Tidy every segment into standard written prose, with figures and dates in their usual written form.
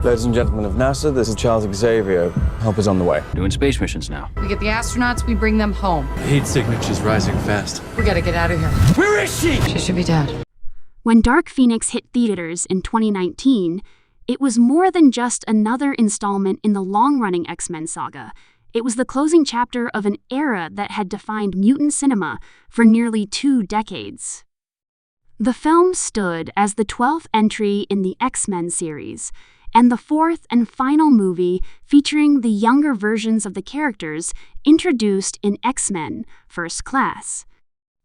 Ladies and gentlemen of NASA, this is Charles Xavier. Help is on the way. Doing space missions now. We get the astronauts, we bring them home. Heat signature's rising fast. We gotta get out of here. Where is she? She should be dead. When Dark Phoenix hit theaters in 2019, it was more than just another installment in the long-running X-Men saga. It was the closing chapter of an era that had defined mutant cinema for nearly 2 decades. The film stood as the 12th entry in the X-Men series, and the 4th and final movie featuring the younger versions of the characters introduced in X-Men First Class.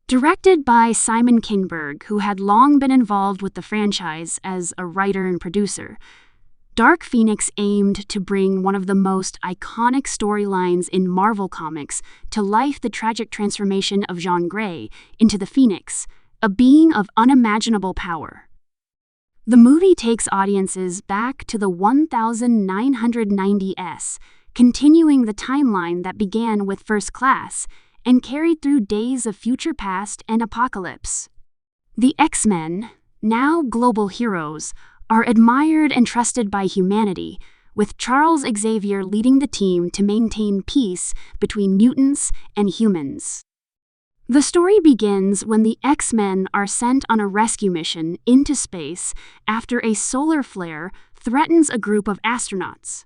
Directed by Simon Kinberg, who had long been involved with the franchise as a writer and producer, Dark Phoenix aimed to bring one of the most iconic storylines in Marvel Comics to life: the tragic transformation of Jean Grey into the Phoenix, a being of unimaginable power. The movie takes audiences back to the 1990s, continuing the timeline that began with First Class and carried through Days of Future Past and Apocalypse. The X-Men, now global heroes, are admired and trusted by humanity, with Charles Xavier leading the team to maintain peace between mutants and humans. The story begins when the X-Men are sent on a rescue mission into space after a solar flare threatens a group of astronauts.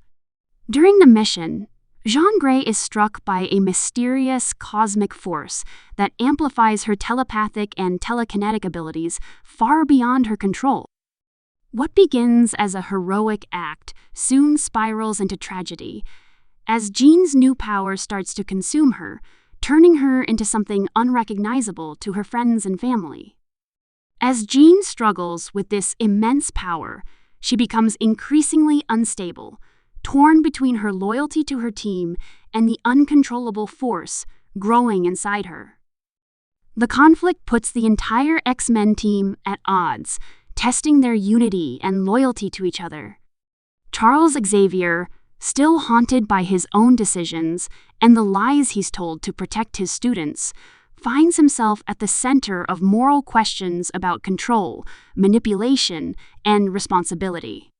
During the mission, Jean Grey is struck by a mysterious cosmic force that amplifies her telepathic and telekinetic abilities far beyond her control. What begins as a heroic act soon spirals into tragedy, as Jean's new power starts to consume her, turning her into something unrecognizable to her friends and family. As Jean struggles with this immense power, she becomes increasingly unstable, torn between her loyalty to her team and the uncontrollable force growing inside her. The conflict puts the entire X-Men team at odds, testing their unity and loyalty to each other. Charles Xavier, still haunted by his own decisions and the lies he's told to protect his students, finds himself at the center of moral questions about control, manipulation, and responsibility.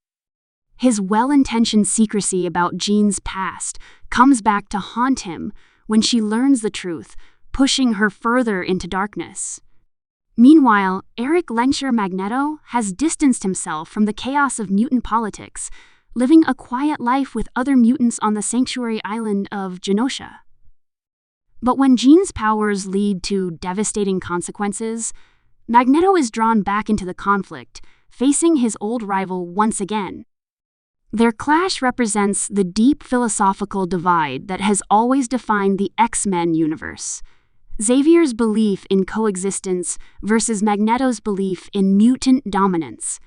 His well-intentioned secrecy about Jean's past comes back to haunt him when she learns the truth, pushing her further into darkness. Meanwhile, Eric Lehnsherr Magneto has distanced himself from the chaos of mutant politics, living a quiet life with other mutants on the sanctuary island of Genosha. But when Jean's powers lead to devastating consequences, Magneto is drawn back into the conflict, facing his old rival once again. Their clash represents the deep philosophical divide that has always defined the X-Men universe: Xavier's belief in coexistence versus Magneto's belief in mutant dominance.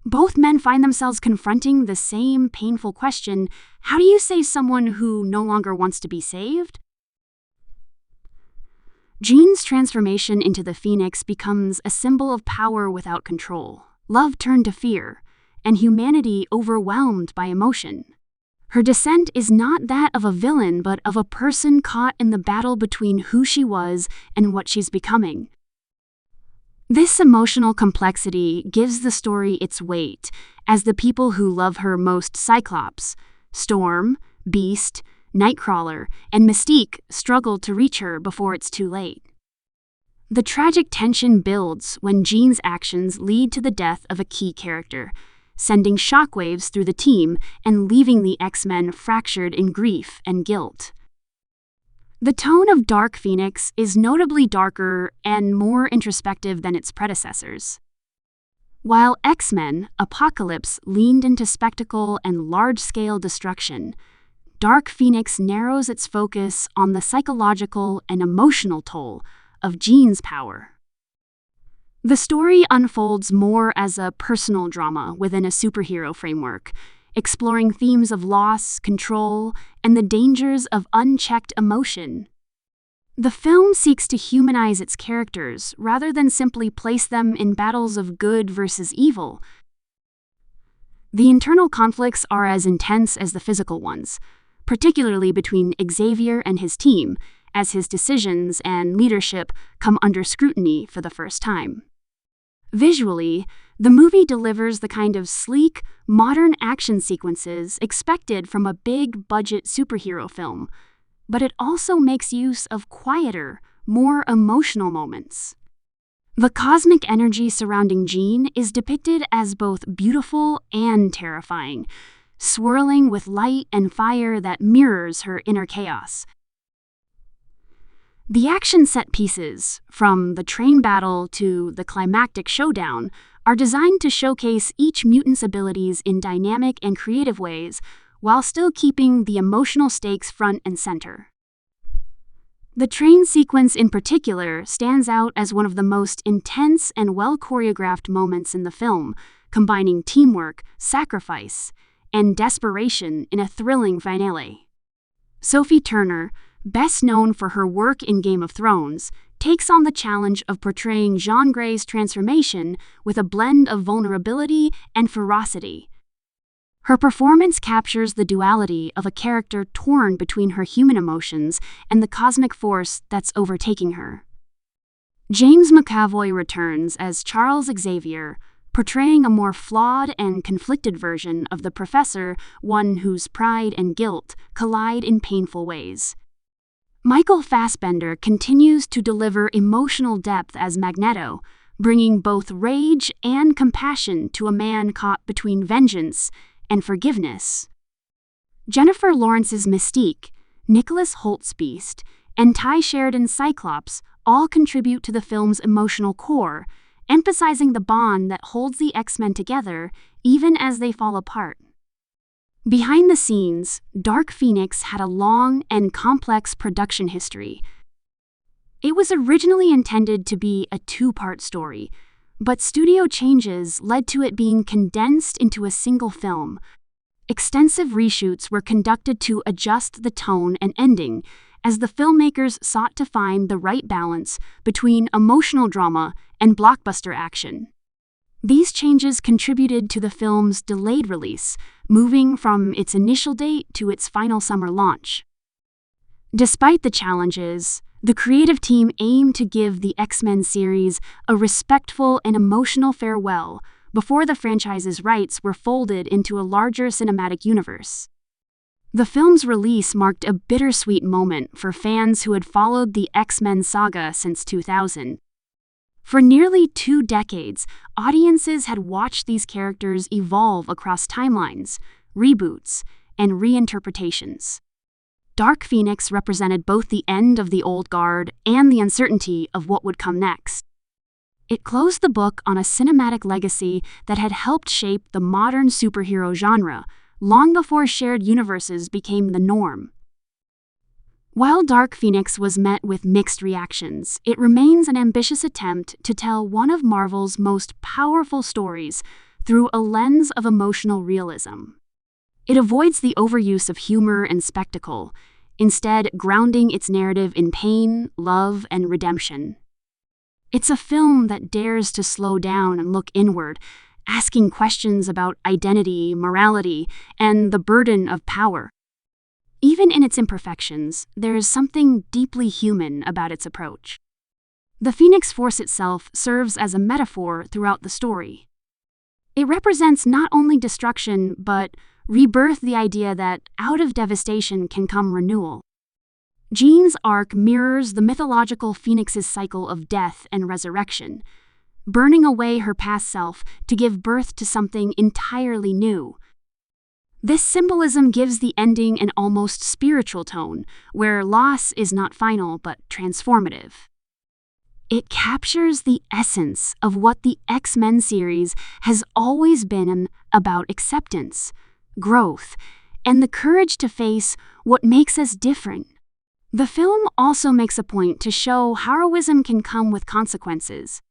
Both men find themselves confronting the same painful question: how do you save someone who no longer wants to be saved? Jean's transformation into the Phoenix becomes a symbol of power without control, love turned to fear, and humanity overwhelmed by emotion. Her descent is not that of a villain, but of a person caught in the battle between who she was and what she's becoming. This emotional complexity gives the story its weight, as the people who love her most, Cyclops, Storm, Beast, Nightcrawler, and Mystique, struggle to reach her before it's too late. The tragic tension builds when Jean's actions lead to the death of a key character, sending shockwaves through the team and leaving the X-Men fractured in grief and guilt. The tone of Dark Phoenix is notably darker and more introspective than its predecessors. While X-Men Apocalypse leaned into spectacle and large-scale destruction, Dark Phoenix narrows its focus on the psychological and emotional toll of Jean's power. The story unfolds more as a personal drama within a superhero framework, exploring themes of loss, control, and the dangers of unchecked emotion. The film seeks to humanize its characters rather than simply place them in battles of good versus evil. The internal conflicts are as intense as the physical ones, particularly between Xavier and his team, as his decisions and leadership come under scrutiny for the first time. Visually, The movie delivers the kind of sleek, modern action sequences expected from a big-budget superhero film, but it also makes use of quieter, more emotional moments. The cosmic energy surrounding Jean is depicted as both beautiful and terrifying, swirling with light and fire that mirrors her inner chaos. The action set pieces, from the train battle to the climactic showdown, are designed to showcase each mutant's abilities in dynamic and creative ways, while still keeping the emotional stakes front and center. The train sequence in particular stands out as one of the most intense and well-choreographed moments in the film, combining teamwork, sacrifice, and desperation in a thrilling finale. Sophie Turner, best known for her work in Game of Thrones, takes on the challenge of portraying Jean Grey's transformation with a blend of vulnerability and ferocity. Her performance captures the duality of a character torn between her human emotions and the cosmic force that's overtaking her. James McAvoy returns as Charles Xavier, portraying a more flawed and conflicted version of the Professor, one whose pride and guilt collide in painful ways. Michael Fassbender continues to deliver emotional depth as Magneto, bringing both rage and compassion to a man caught between vengeance and forgiveness. Jennifer Lawrence's Mystique, Nicholas Hoult's Beast, and Ty Sheridan's Cyclops all contribute to the film's emotional core, emphasizing the bond that holds the X-Men together even as they fall apart. Behind the scenes, Dark Phoenix had a long and complex production history. It was originally intended to be a two-part story, but studio changes led to it being condensed into a single film. Extensive reshoots were conducted to adjust the tone and ending, as the filmmakers sought to find the right balance between emotional drama and blockbuster action. These changes contributed to the film's delayed release, moving from its initial date to its final summer launch. Despite the challenges, the creative team aimed to give the X-Men series a respectful and emotional farewell before the franchise's rights were folded into a larger cinematic universe. The film's release marked a bittersweet moment for fans who had followed the X-Men saga since 2000. For nearly 2 decades, audiences had watched these characters evolve across timelines, reboots, and reinterpretations. Dark Phoenix represented both the end of the old guard and the uncertainty of what would come next. It closed the book on a cinematic legacy that had helped shape the modern superhero genre, long before shared universes became the norm. While Dark Phoenix was met with mixed reactions, it remains an ambitious attempt to tell one of Marvel's most powerful stories through a lens of emotional realism. It avoids the overuse of humor and spectacle, instead grounding its narrative in pain, love, and redemption. It's a film that dares to slow down and look inward, asking questions about identity, morality, and the burden of power. Even in its imperfections, there is something deeply human about its approach. The Phoenix Force itself serves as a metaphor throughout the story. It represents not only destruction, but rebirth, the idea that out of devastation can come renewal. Jean's arc mirrors the mythological Phoenix's cycle of death and resurrection, burning away her past self to give birth to something entirely new. This symbolism gives the ending an almost spiritual tone, where loss is not final but transformative. It captures the essence of what the X-Men series has always been about: acceptance, growth, and the courage to face what makes us different. The film also makes a point to show heroism can come with consequences.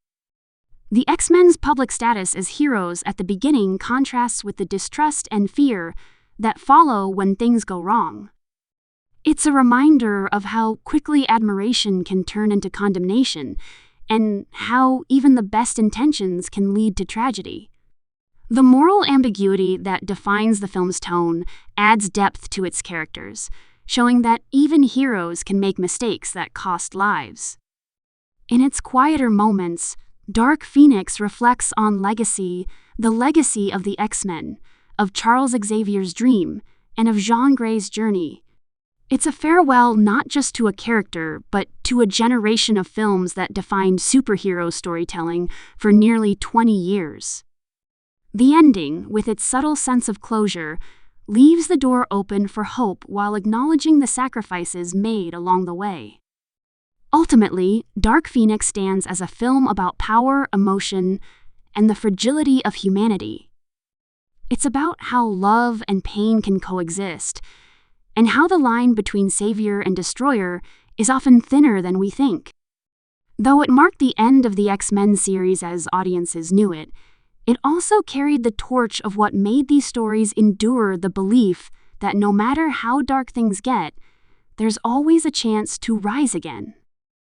The X-Men's public status as heroes at the beginning contrasts with the distrust and fear that follow when things go wrong. It's a reminder of how quickly admiration can turn into condemnation, and how even the best intentions can lead to tragedy. The moral ambiguity that defines the film's tone adds depth to its characters, showing that even heroes can make mistakes that cost lives. In its quieter moments, Dark Phoenix reflects on the legacy of the X-Men, of Charles Xavier's dream, and of Jean Grey's journey. It's a farewell not just to a character, but to a generation of films that defined superhero storytelling for nearly 20 years. The ending, with its subtle sense of closure, leaves the door open for hope while acknowledging the sacrifices made along the way. Ultimately, Dark Phoenix stands as a film about power, emotion, and the fragility of humanity. It's about how love and pain can coexist, and how the line between savior and destroyer is often thinner than we think. Though it marked the end of the X-Men series as audiences knew it, it also carried the torch of what made these stories endure, the belief that no matter how dark things get, there's always a chance to rise again.